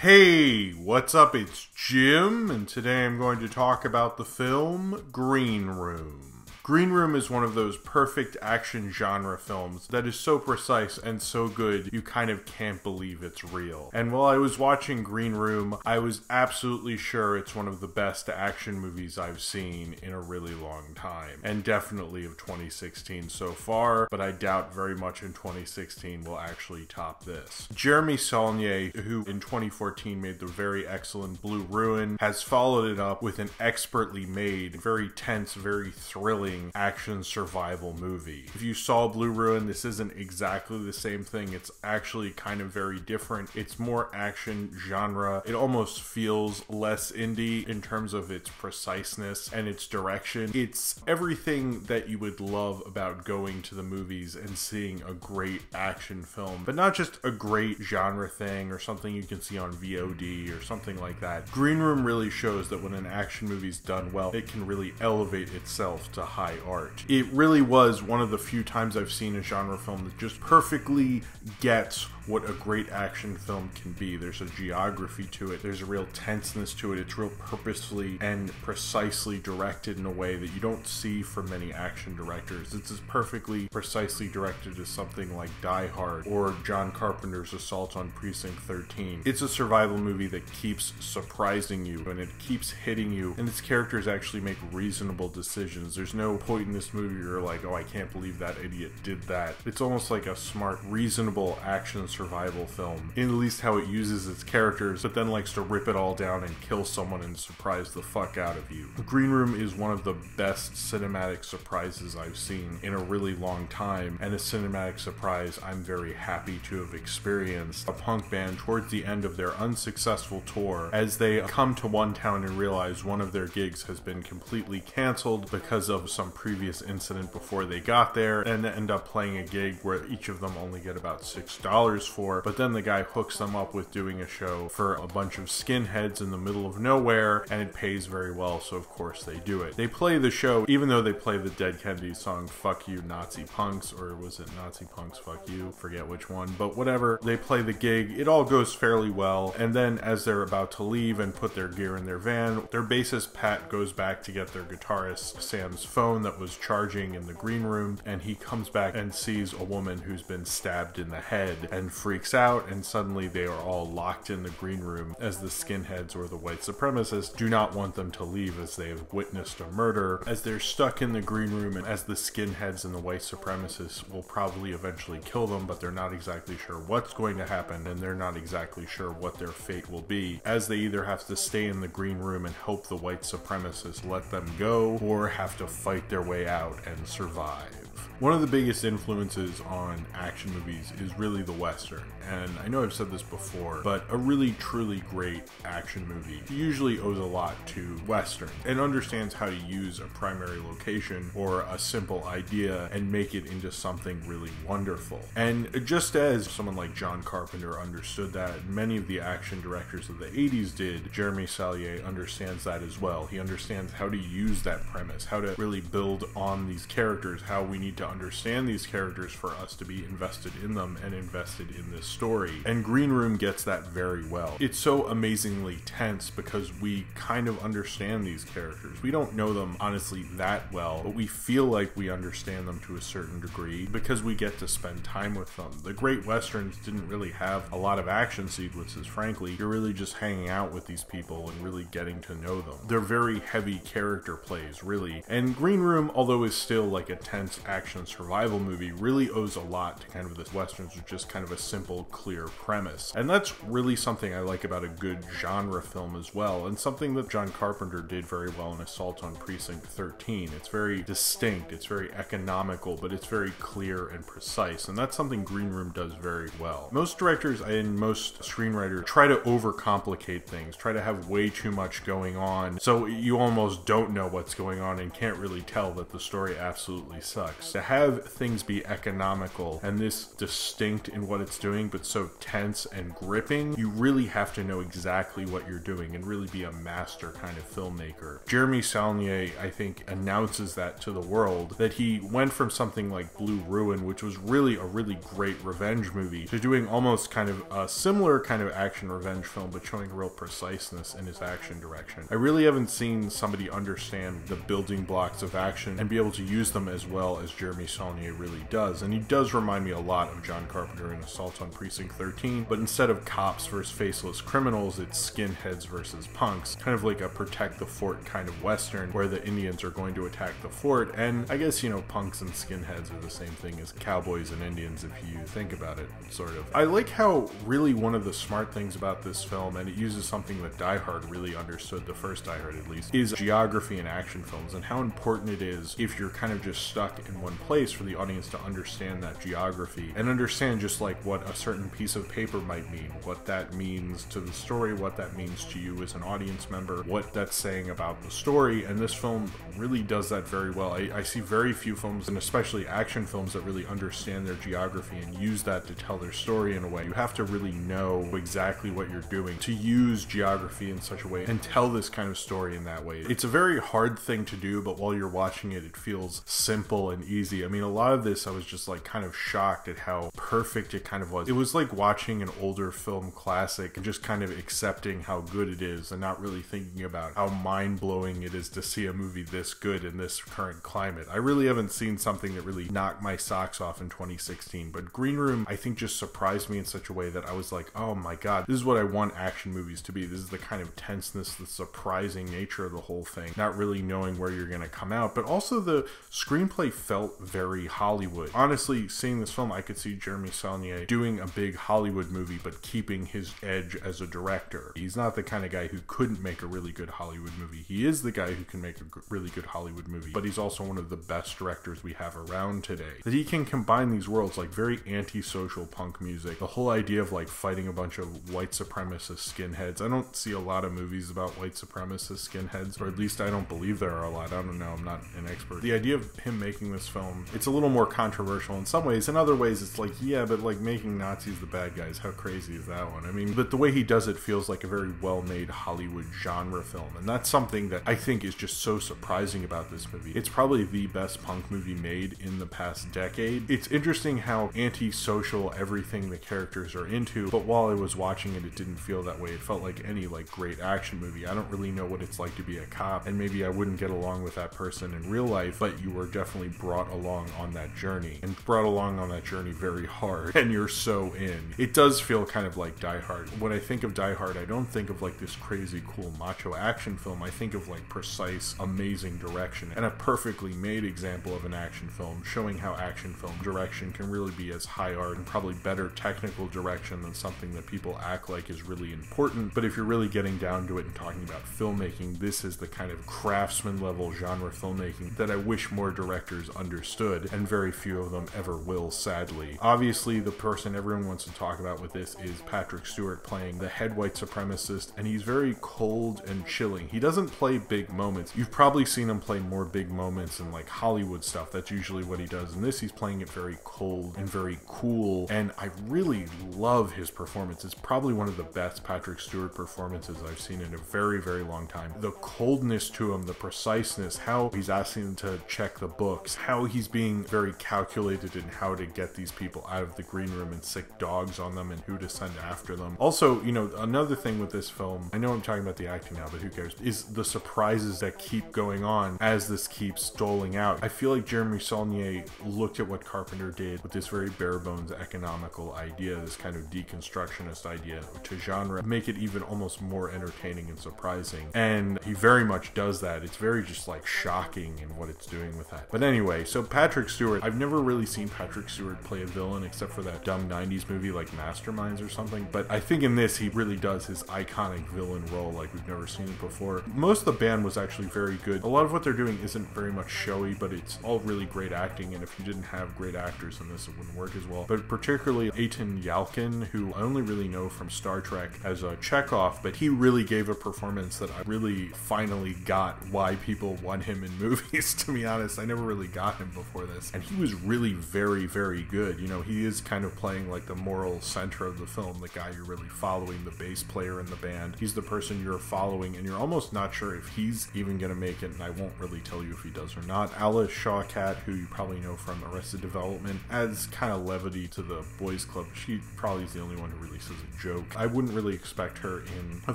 Hey, what's up? It's Jim, and today I'm going to talk about the film Green Room. Green Room is one of those perfect action genre films that is so precise and so good you kind of can't believe it's real. And while I was watching Green Room, I was absolutely sure it's one of the best action movies I've seen in a really long time. And definitely of 2016 so far, but I doubt very much in 2016 will actually top this. Jeremy Saulnier, who in 2014 made the very excellent Blue Ruin, has followed it up with an expertly made, very tense, very thrilling action survival movie. If you saw Blue Ruin, this isn't exactly the same thing. It's actually kind of very different. It's more action genre. It almost feels less indie in terms of its preciseness and its direction. It's everything that you would love about going to the movies and seeing a great action film, but not just a great genre thing or something you can see on VOD or something like that. Green Room really shows that when an action movie's done well, it can really elevate itself to high art. It really was one of the few times I've seen a genre film that just perfectly gets what a great action film can be. There's a geography to it. There's a real tenseness to it. It's real purposefully and precisely directed in a way that you don't see from many action directors. It's as perfectly precisely directed as something like Die Hard or John Carpenter's Assault on Precinct 13. It's a survival movie that keeps surprising you and it keeps hitting you, and its characters actually make reasonable decisions. There's no point in this movie where you're like, oh, I can't believe that idiot did that. It's almost like a smart, reasonable action survival film, in at least how it uses its characters, but then likes to rip it all down and kill someone and surprise the fuck out of you. Green Room is one of the best cinematic surprises I've seen in a really long time, and a cinematic surprise I'm very happy to have experienced. A punk band towards the end of their unsuccessful tour, as they come to one town and realize one of their gigs has been completely canceled because of some previous incident before they got there, and end up playing a gig where each of them only get about $6 for, but then the guy hooks them up with doing a show for a bunch of skinheads in the middle of nowhere, and it pays very well, so of course they do it. They play the show, even though they play the Dead Kennedys song Fuck You Nazi Punks, or was it Nazi Punks Fuck You? Forget which one, but whatever. They play the gig, it all goes fairly well, and then as they're about to leave and put their gear in their van, their bassist Pat goes back to get their guitarist Sam's phone that was charging in the green room, and he comes back and sees a woman who's been stabbed in the head and freaks out, and suddenly they are all locked in the green room as the skinheads or the white supremacists do not want them to leave as they have witnessed a murder. As they're stuck in the green room, and as the skinheads and the white supremacists will probably eventually kill them, but they're not exactly sure what's going to happen, and they're not exactly sure what their fate will be, as they either have to stay in the green room and hope the white supremacists let them go, or have to fight their way out and survive. One of the biggest influences on action movies is really the Western, and I know I've said this before, but a really truly great action movie usually owes a lot to Western and understands how to use a primary location or a simple idea and make it into something really wonderful. And just as someone like John Carpenter understood that, many of the action directors of the 80s did, Jeremy Saulnier understands that as well. He understands how to use that premise, how to really build on these characters, how we need to understand these characters for us to be invested in them and invested in this story. And Green Room gets that very well. It's so amazingly tense because we kind of understand these characters. We don't know them honestly that well, but we feel like we understand them to a certain degree because we get to spend time with them. The great Westerns didn't really have a lot of action sequences, frankly. You're really just hanging out with these people and really getting to know them. They're very heavy character plays, really. And Green Room, although is still like a tense action survival movie, really owes a lot to kind of this Westerns with just kind of a simple, clear premise. And that's really something I like about a good genre film as well, and something that John Carpenter did very well in Assault on Precinct 13. It's very distinct, it's very economical, but it's very clear and precise, and that's something Green Room does very well. Most directors and most screenwriters try to overcomplicate things, try to have way too much going on, so you almost don't know what's going on and can't really tell that the story absolutely sucks. To have things be economical and this distinct in what it's it's doing, but so tense and gripping, you really have to know exactly what you're doing and really be a master kind of filmmaker. Jeremy Saulnier, I think, announces that to the world, that he went from something like Blue Ruin, which was really a really great revenge movie, to doing almost kind of a similar kind of action revenge film, but showing real preciseness in his action direction. I really haven't seen somebody understand the building blocks of action and be able to use them as well as Jeremy Saulnier really does. And he does remind me a lot of John Carpenter in Assault on Precinct 13, but instead of cops versus faceless criminals, it's skinheads versus punks, kind of like a protect the fort kind of western where the Indians are going to attack the fort. And I guess, you know, punks and skinheads are the same thing as cowboys and Indians if you think about it, sort of. I like how really one of the smart things about this film, and it uses something that Die Hard really understood, the first Die Hard at least, is geography in action films and how important it is if you're kind of just stuck in one place for the audience to understand that geography and understand just like what a certain piece of paper might mean, what that means to the story, what that means to you as an audience member, what that's saying about the story. And this film really does that very well. I see very few films, and especially action films, that really understand their geography and use that to tell their story in a way. You have to really know exactly what you're doing to use geography in such a way and tell this kind of story in that way. It's a very hard thing to do, but while you're watching it, it feels simple and easy. I mean, a lot of this I was just like kind of shocked at how perfect it kind of was. It was like watching an older film classic and just kind of accepting how good it is and not really thinking about how mind-blowing it is to see a movie this good in this current climate. I really haven't seen something that really knocked my socks off in 2016, but Green Room I think just surprised me in such a way that I was like, oh my god, this is what I want action movies to be. This is the kind of tenseness, the surprising nature of the whole thing, not really knowing where you're going to come out, but also the screenplay felt very Hollywood. Honestly, seeing this film, I could see Jeremy Saulnier doing a big Hollywood movie, but keeping his edge as a director. He's not the kind of guy who couldn't make a really good Hollywood movie. He is the guy who can make a really good Hollywood movie, but he's also one of the best directors we have around today. That he can combine these worlds, like very anti-social punk music, the whole idea of like fighting a bunch of white supremacist skinheads. I don't see a lot of movies about white supremacist skinheads, or at least I don't believe there are a lot. I don't know, I'm not an expert. The idea of him making this film, it's a little more controversial in some ways. In other ways, it's like, yeah, but like making Nazis the bad guys, how crazy is that one? I mean, but the way he does it feels like a very well-made Hollywood genre film, and that's something that I think is just so surprising about this movie. It's probably the best punk movie made in the past decade. It's interesting how anti-social everything the characters are into, but while I was watching it, it didn't feel that way. It felt like any like great action movie. I don't really know what it's like to be a cop, and maybe I wouldn't get along with that person in real life, but you were definitely brought along on that journey, and brought along on that journey very hard, and you're so in. It does feel kind of like Die Hard. When I think of Die Hard, I don't think of like this crazy cool macho action film. I think of like precise, amazing direction, and a perfectly made example of an action film, showing how action film direction can really be as high art and probably better technical direction than something that people act like is really important. But if you're really getting down to it and talking about filmmaking, this is the kind of craftsman level genre filmmaking that I wish more directors understood, and very few of them ever will, sadly. Obviously, the person everyone wants to talk about with this is Patrick Stewart playing the head white supremacist, and he's very cold and chilling. He doesn't play big moments. You've probably seen him play more big moments in like Hollywood stuff. That's usually what he does. In this, he's playing it very cold and very cool, and I really love his performance. It's probably one of the best Patrick Stewart performances I've seen in a very, very long time. The coldness to him, the preciseness, how he's asking them to check the books, how he's being very calculated in how to get these people out of the green room and sick dogs on them and who to send after them. Also, you know, another thing with this film, I know I'm talking about the acting now, but who cares, is the surprises that keep going on as this keeps doling out. I feel like Jeremy Saulnier looked at what Carpenter did with this very bare bones economical idea, this kind of deconstructionist idea to genre, make it even almost more entertaining and surprising. And he very much does that. It's very just like shocking in what it's doing with that. But anyway, so Patrick Stewart, I've never really seen Patrick Stewart play a villain except for that dumb 90s movie like Masterminds or something, but I think in this he really does his iconic villain role like we've never seen it before. Most of the band was actually very good. A lot of what they're doing isn't very much showy, but it's all really great acting, and if you didn't have great actors in this, it wouldn't work as well. But particularly Eitan Yalkin, who I only really know from Star Trek as a Chekhov, but he really gave a performance that I really finally got why people want him in movies, to be honest. I never really got him before this, and he was really very, very good. You know, he is kind of playing like the moral center of the film, the guy you're really following, the bass player in the band. He's the person you're following, and you're almost not sure if he's even gonna make it, and I won't really tell you if he does or not. Alice Shawkat, who you probably know from Arrested Development, adds kind of levity to the boys club. She probably is the only one who really says a joke. I wouldn't really expect her in a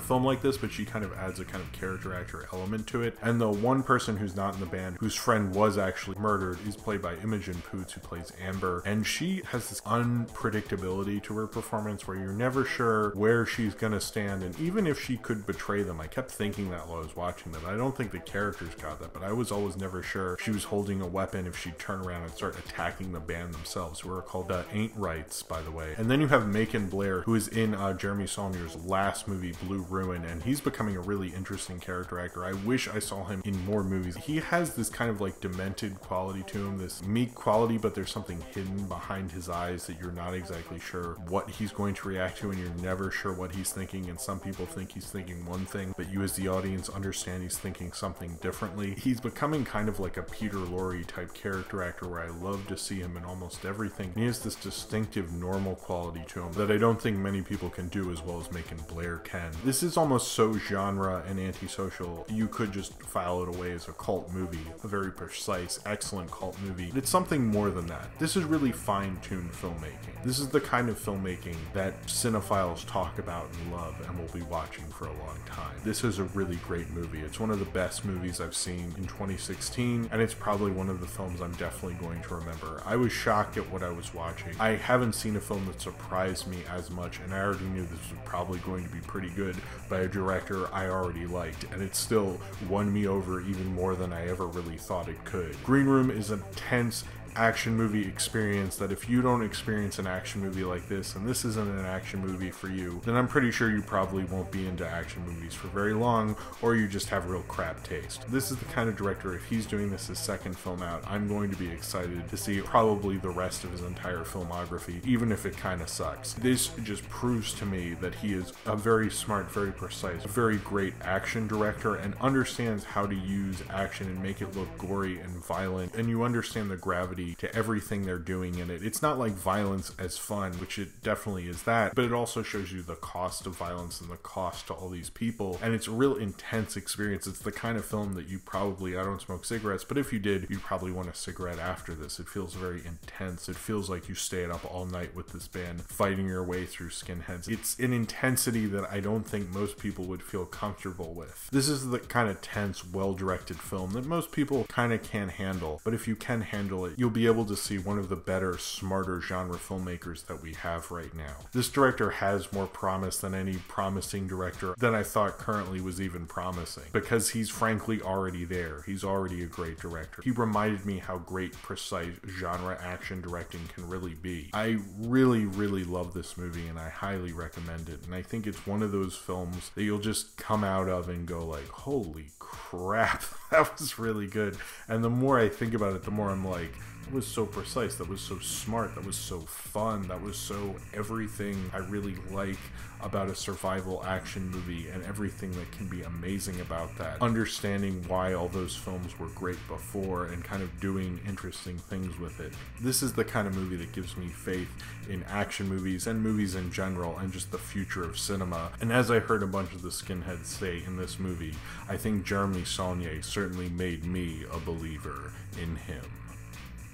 film like this, but she kind of adds a kind of character actor element to it. And the one person who's not in the band, whose friend was actually murdered, is played by Imogen Poots, who plays Amber, and she has this unpredictability to her performance where you're never sure where she's gonna stand, and even if she could betray them. I kept thinking that while I was watching them. I don't think the characters got that, but I was always never sure if she was holding a weapon, if she'd turn around and start attacking the band themselves, who are called Ain't Rights, by the way. And then you have Macon Blair, who is in Jeremy Saulnier's last movie, Blue Ruin, and he's becoming a really interesting character actor. I wish I saw him in more movies. He has this kind of like demented quality to him, this meek quality, but there's something hidden behind his eyes that you're not exactly sure what he's going to react to, and you're never sure what he's thinking. And some people think he's thinking one thing, but you as the audience understand he's thinking something differently. He's becoming kind of like a Peter Lorre type character actor where I love to see him in almost everything. And he has this distinctive normal quality to him that I don't think many people can do as well as Macon Blair can. This is almost so genre and antisocial, you could just file it away as a cult movie, a very precise, excellent cult movie. It's something more than that. This is really fine-tuned filmmaking. This is the kind of filmmaking that cinephiles talk about and love and will be watching for a long time. This is a really great movie. It's one of the best movies I've seen in 2016, and it's probably one of the films I'm definitely going to remember. I was shocked at what I was watching. I haven't seen a film that surprised me as much, and I already knew this was probably going to be pretty good by a director I already liked, and it still won me over even more than I ever really thought it could. Green Room is a tense action movie experience that if you don't experience an action movie like this, and this isn't an action movie for you, then I'm pretty sure you probably won't be into action movies for very long, or you just have real crap taste. This is the kind of director, if he's doing this his second film out, I'm going to be excited to see probably the rest of his entire filmography, even if it kind of sucks. This just proves to me that he is a very smart, very precise, very great action director, and understands how to use action and make it look gory and violent, and you understand the gravity to everything they're doing in it. It's not like violence as fun, which it definitely is that, but it also shows you the cost of violence and the cost to all these people, and it's a real intense experience. It's the kind of film that you probably, I don't smoke cigarettes, but if you did, you'd probably want a cigarette after this. It feels very intense. It feels like you stayed up all night with this band, fighting your way through skinheads. It's an intensity that I don't think most people would feel comfortable with. This is the kind of tense, well-directed film that most people kind of can't handle, but if you can handle it, you'll be able to see one of the better, smarter genre filmmakers that we have right now. This director has more promise than any promising director that I thought currently was even promising, because he's frankly already there. He's already a great director. He reminded me how great, precise genre action directing can really be. I really, really love this movie, and I highly recommend it, and I think it's one of those films that you'll just come out of and go like, holy crap, that was really good. And the more I think about it, the more I'm like, that was so precise, that was so smart, that was so fun, that was so everything I really like about a survival action movie, and everything that can be amazing about that. Understanding why all those films were great before and kind of doing interesting things with it. This is the kind of movie that gives me faith in action movies and movies in general, and just the future of cinema. And as I heard a bunch of the skinheads say in this movie, I think Jeremy Saulnier certainly made me a believer in him.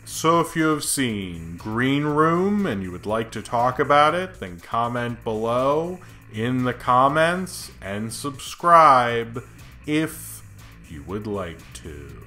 So if you have seen Green Room and you would like to talk about it, then comment below in the comments and subscribe if you would like to.